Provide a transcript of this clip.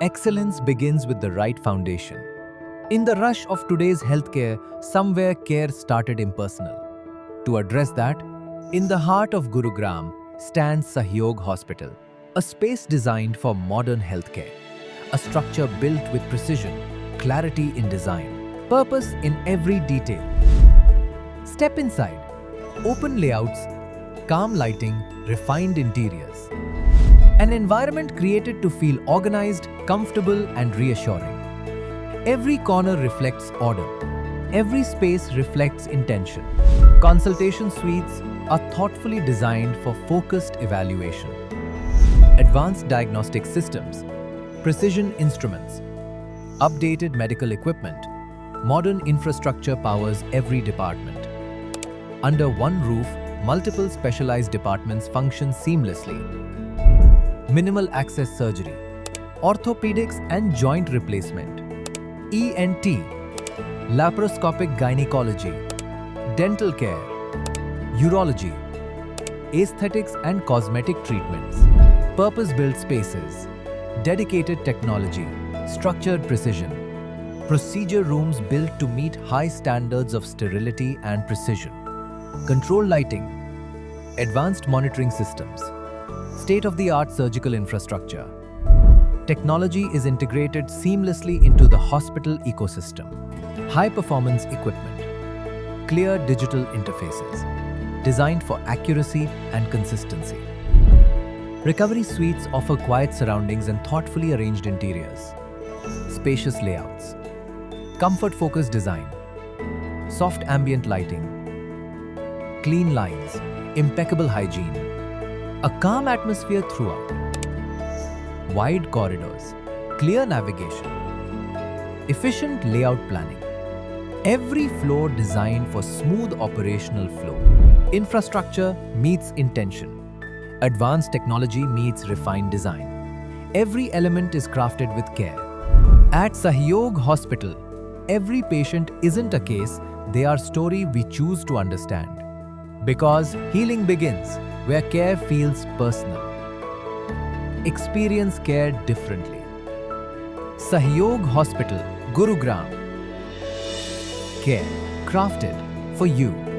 Excellence begins with the right foundation. In the rush of today's healthcare, somewhere care started impersonal. To address that, in the heart of Gurugram stands Sahayog Hospital, a space designed for modern healthcare, a structure built with precision, clarity in design, purpose in every detail. Step inside. Open layouts, calm lighting, refined interiors. An environment created to feel organized, comfortable, and reassuring. Every corner reflects order. Every space reflects intention. Consultation suites are thoughtfully designed for focused evaluation. Advanced diagnostic systems, precision instruments, updated medical equipment, modern infrastructure powers every department. Under one roof, multiple specialized departments function seamlessly. Minimal access surgery, orthopedics and joint replacement, ENT, laparoscopic gynecology, dental care, urology, aesthetics and cosmetic treatments, purpose-built spaces, dedicated technology, structured precision, procedure rooms built to meet high standards of sterility and precision, control lighting, advanced monitoring systems, state-of-the-art surgical infrastructure. Technology is integrated seamlessly into the hospital ecosystem. High-performance equipment, clear digital interfaces, designed for accuracy and consistency. Recovery suites offer quiet surroundings and thoughtfully arranged interiors. Spacious layouts, comfort-focused design, soft ambient lighting, clean lines, impeccable hygiene, a calm atmosphere throughout. Wide corridors, clear navigation, efficient layout planning. Every floor designed for smooth operational flow. Infrastructure meets intention. Advanced technology meets refined design. Every element is crafted with care. At Sahayog Hospital, every patient isn't a case, they are story we choose to understand. Because healing begins where care feels personal. Experience care differently. Sahayog Hospital, Gurugram. Care crafted for you.